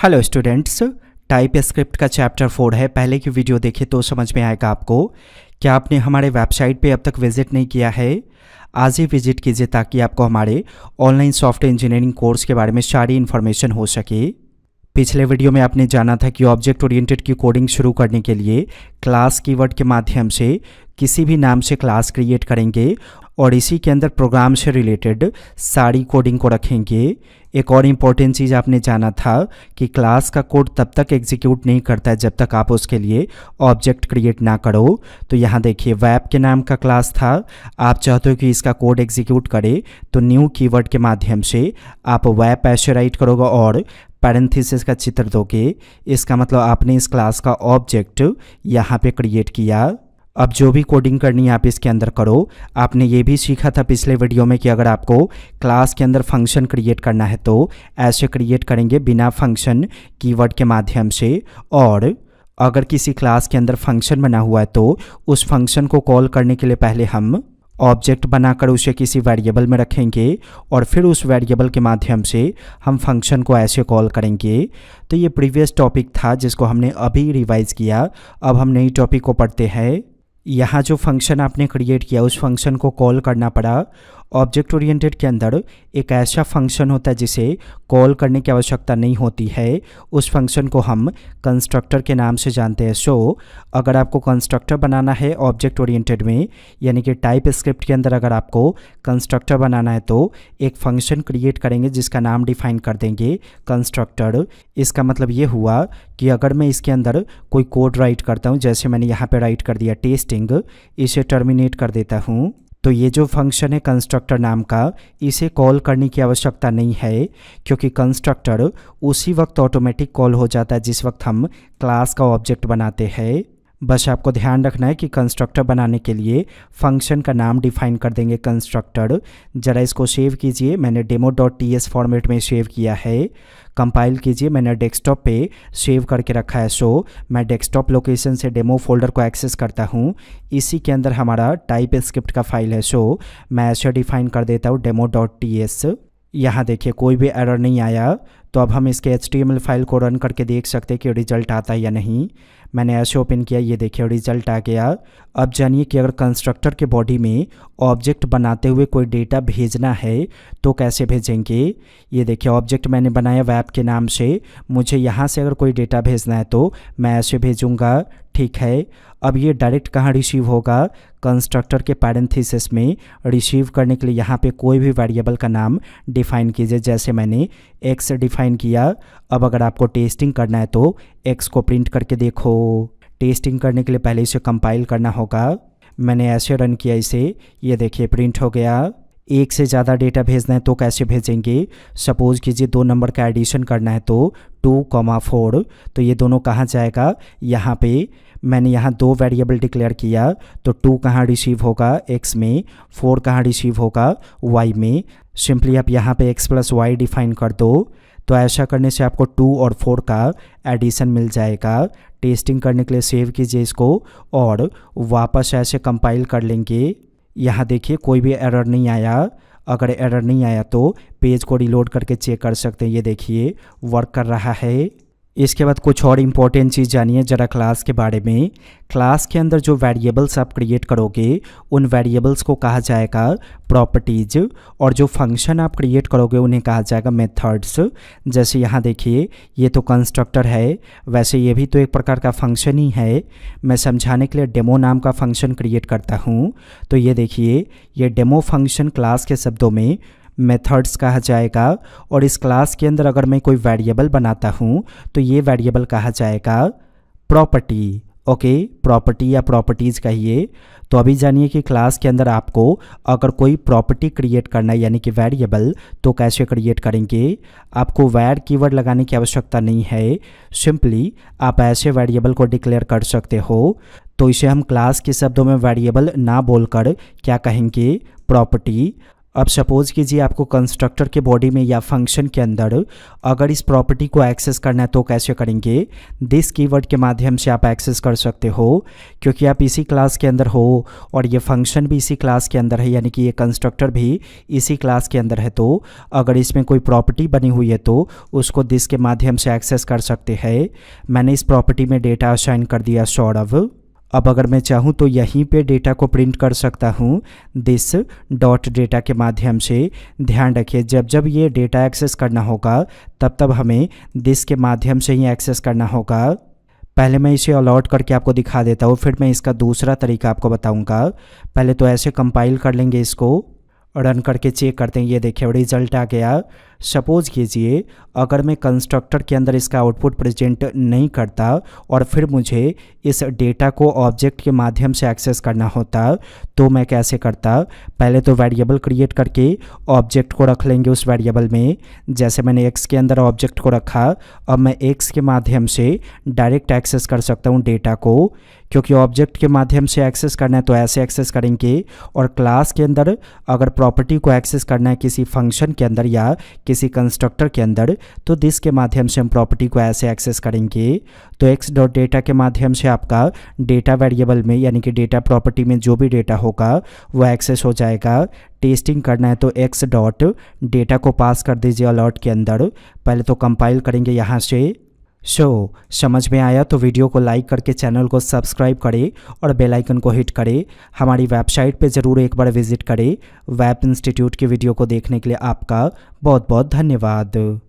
Hello students, type script का chapter 4 है। पहले की वीडियो देखे तो समझ में आएगा आपको। क्या आपने हमारे वेबसाइट पे अब तक विजिट नहीं किया है? आज ही विजिट कीजिए ताकि आपको हमारे ऑनलाइन सॉफ्टवेयर इंजीनियरिंग कोर्स के बारे में सारी इन्फॉर्मेशन हो सके। पिछले वीडियो में आपने जाना था कि ऑब्जेक्ट ओरिएंटेड की कोडिंग शुरू करने के लिए क्लास कीवर्ड के माध्यम से किसी भी नाम से क्लास क्रिएट करेंगे और इसी के अंदर प्रोग्राम से रिलेटेड सारी कोडिंग को रखेंगे। एक और इम्पॉर्टेंट चीज़ आपने जाना था कि क्लास का कोड तब तक एग्जीक्यूट नहीं करता है जब तक आप उसके लिए ऑब्जेक्ट क्रिएट ना करो। तो यहाँ देखिए, वेब के नाम का क्लास था, आप चाहते हो कि इसका कोड एग्जीक्यूट करे तो न्यू कीवर्ड के माध्यम से आप वेब ऐसे राइट करोगे और पैरेंथेसिस का चित्र दोगे। इसका मतलब आपने इस क्लास का ऑब्जेक्ट यहाँ पे क्रिएट किया। अब जो भी कोडिंग करनी है आप इसके अंदर करो। आपने ये भी सीखा था पिछले वीडियो में कि अगर आपको क्लास के अंदर फंक्शन क्रिएट करना है तो ऐसे क्रिएट करेंगे बिना फंक्शन कीवर्ड के माध्यम से, और अगर किसी क्लास के अंदर फंक्शन बना हुआ है तो उस फंक्शन को कॉल करने के लिए पहले हम ऑब्जेक्ट बनाकर उसे किसी वेरिएबल में रखेंगे और फिर उस वेरिएबल के माध्यम से हम फंक्शन को ऐसे कॉल करेंगे। तो ये प्रीवियस टॉपिक था जिसको हमने अभी रिवाइज किया। अब हम नई टॉपिक को पढ़ते हैं। यहाँ जो फंक्शन आपने क्रिएट किया उस फंक्शन को कॉल करना पड़ा। ऑब्जेक्ट ओरिएंटेड के अंदर एक ऐसा फंक्शन होता है जिसे कॉल करने की आवश्यकता नहीं होती है। उस फंक्शन को हम कंस्ट्रक्टर के नाम से जानते हैं। सो अगर आपको कंस्ट्रक्टर बनाना है ऑब्जेक्ट ओरिएंटेड में, यानी कि टाइप स्क्रिप्ट के अंदर अगर आपको कंस्ट्रक्टर बनाना है तो एक फंक्शन क्रिएट करेंगे जिसका नाम डिफाइन कर देंगे कंस्ट्रक्टर। इसका मतलब ये हुआ कि अगर मैं इसके अंदर कोई कोड राइट करता हूँ, जैसे मैंने यहाँ पे राइट कर दिया टेस्टिंग, इसे टर्मिनेट कर देता हूँ, तो ये जो फंक्शन है कंस्ट्रक्टर नाम का, इसे कॉल करने की आवश्यकता नहीं है क्योंकि कंस्ट्रक्टर उसी वक्त ऑटोमेटिक कॉल हो जाता है जिस वक्त हम क्लास का ऑब्जेक्ट बनाते हैं। बस आपको ध्यान रखना है कि कंस्ट्रक्टर बनाने के लिए फंक्शन का नाम डिफाइन कर देंगे कंस्ट्रक्टर। ज़रा इसको सेव कीजिए, मैंने demo.ts फॉर्मेट में सेव किया है। कंपाइल कीजिए, मैंने डेस्कटॉप पे सेव करके रखा है। सो मैं डेस्कटॉप लोकेशन से डेमो फोल्डर को एक्सेस करता हूँ। इसी के अंदर हमारा टाइप स्क्रिप्ट का फाइल है। सो मैं ऐसे डिफाइन कर देता हूँ demo.ts। यहाँ देखिए कोई भी एरर नहीं आया। तो अब हम इसके HTML फाइल को रन करके देख सकते हैं कि रिजल्ट आता है या नहीं। मैंने ऐसे ओपन किया, ये देखिए रिजल्ट आ गया। अब जानिए कि अगर कंस्ट्रक्टर के बॉडी में ऑब्जेक्ट बनाते हुए कोई डेटा भेजना है तो कैसे भेजेंगे। ये देखिए ऑब्जेक्ट मैंने बनाया वेब के नाम से, मुझे यहाँ से अगर कोई डेटा भेजना है तो मैं ऐसे भेजूँगा, ठीक है। अब ये डायरेक्ट कहाँ रिसीव होगा? कंस्ट्रक्टर के पैरेंथेसिस में रिसीव करने के लिए यहाँ पे कोई भी वेरिएबल का नाम डिफाइन कीजिए, जैसे मैंने x डिफाइन किया। अब अगर आपको टेस्टिंग करना है तो x को प्रिंट करके देखो। टेस्टिंग करने के लिए पहले इसे कंपाइल करना होगा। मैंने ऐसे रन किया इसे, ये देखिए प्रिंट हो गया। एक से ज़्यादा डेटा भेजना है तो कैसे भेजेंगे? सपोज कीजिए 2 नंबर का एडिशन करना है तो 2,4, तो ये दोनों कहाँ जाएगा? यहाँ पे मैंने यहाँ 2 वेरिएबल डिक्लेयर किया, तो 2 कहाँ रिसीव होगा? x में। 4 कहाँ रिसीव होगा? y में। सिंपली आप यहाँ पे x + y डिफाइन कर दो। तो ऐसा करने से आपको 2 और 4 का एडिशन मिल जाएगा। टेस्टिंग करने के लिए सेव कीजिए इसको और वापस ऐसे कंपाइल कर लेंगे। यहाँ देखिए कोई भी एरर नहीं आया। अगर एरर नहीं आया तो पेज को रिलोड करके चेक कर सकते हैं। ये देखिए वर्क कर रहा है। इसके बाद कुछ और इम्पोर्टेंट चीज़ जानिए ज़रा क्लास के बारे में। क्लास के अंदर जो वेरिएबल्स आप क्रिएट करोगे उन वेरिएबल्स को कहा जाएगा प्रॉपर्टीज, और जो फंक्शन आप क्रिएट करोगे उन्हें कहा जाएगा मेथड्स। जैसे यहाँ देखिए ये तो कंस्ट्रक्टर है, वैसे ये भी तो एक प्रकार का फंक्शन ही है। मैं समझाने के लिए डेमो नाम का फंक्शन क्रिएट करता हूँ। तो ये देखिए ये डेमो फंक्शन क्लास के शब्दों में मेथड्स कहा जाएगा, और इस क्लास के अंदर अगर मैं कोई वेरिएबल बनाता हूँ तो ये वेरिएबल कहा जाएगा प्रॉपर्टी। ओके, प्रॉपर्टी या प्रॉपर्टीज़ कहिए। तो अभी जानिए कि क्लास के अंदर आपको अगर कोई प्रॉपर्टी क्रिएट करना है यानी कि वेरिएबल, तो कैसे क्रिएट करेंगे। आपको वैर कीवर्ड लगाने की आवश्यकता नहीं है, सिंपली आप ऐसे वेरिएबल को डिक्लेयर कर सकते हो। तो इसे हम क्लास के शब्दों में वेरिएबल ना बोलकर क्या कहेंगे? प्रॉपर्टी। अब सपोज कीजिए आपको कंस्ट्रक्टर के बॉडी में या फंक्शन के अंदर अगर इस प्रॉपर्टी को एक्सेस करना है तो कैसे करेंगे। दिस कीवर्ड के माध्यम से आप एक्सेस कर सकते हो, क्योंकि आप इसी क्लास के अंदर हो और ये फंक्शन भी इसी क्लास के अंदर है, यानी कि ये कंस्ट्रक्टर भी इसी क्लास के अंदर है। तो अगर इसमें कोई प्रॉपर्टी बनी हुई है तो उसको दिस के माध्यम से एक्सेस कर सकते हैं। मैंने इस प्रॉपर्टी में डेटा असाइन कर दिया सौरभ। अब अगर मैं चाहूँ तो यहीं पे डेटा को प्रिंट कर सकता हूँ दिस डॉट डेटा के माध्यम से। ध्यान रखिए जब जब ये डेटा एक्सेस करना होगा तब तब हमें दिस के माध्यम से ही एक्सेस करना होगा। पहले मैं इसे अलॉट करके आपको दिखा देता हूँ, फिर मैं इसका दूसरा तरीका आपको बताऊँगा। पहले तो ऐसे कंपाइल कर लेंगे, इसको रन करके चेक करते हैं। ये देखिए रिजल्ट आ गया। सपोज कीजिए अगर मैं कंस्ट्रक्टर के अंदर इसका आउटपुट प्रेजेंट नहीं करता और फिर मुझे इस डेटा को ऑब्जेक्ट के माध्यम से एक्सेस करना होता तो मैं कैसे करता। पहले तो वेरिएबल क्रिएट करके ऑब्जेक्ट को रख लेंगे उस वेरिएबल में। जैसे मैंने एक्स के अंदर ऑब्जेक्ट को रखा, अब मैं एक्स के माध्यम से डायरेक्ट एक्सेस कर सकता हूँ डेटा को, क्योंकि ऑब्जेक्ट के माध्यम से एक्सेस करना है तो ऐसे एक्सेस करेंगे। और क्लास के अंदर अगर प्रॉपर्टी को एक्सेस करना है किसी फंक्शन के अंदर या किसी कंस्ट्रक्टर के अंदर तो दिस के माध्यम से हम प्रॉपर्टी को ऐसे एक्सेस करेंगे। तो एक्स डॉट डेटा के माध्यम से आपका डेटा वेरिएबल में यानी कि डेटा प्रॉपर्टी में जो भी डेटा होगा वो एक्सेस हो जाएगा। टेस्टिंग करना है तो एक्स डॉट डेटा को पास कर दीजिए अलॉट के अंदर। पहले तो कंपाइल करेंगे यहाँ से। समझ में आया तो वीडियो को लाइक करके चैनल को सब्सक्राइब करें और बेल आइकन को हिट करें। हमारी वेबसाइट पे ज़रूर एक बार विजिट करें। वेब इंस्टीट्यूट की वीडियो को देखने के लिए आपका बहुत बहुत धन्यवाद।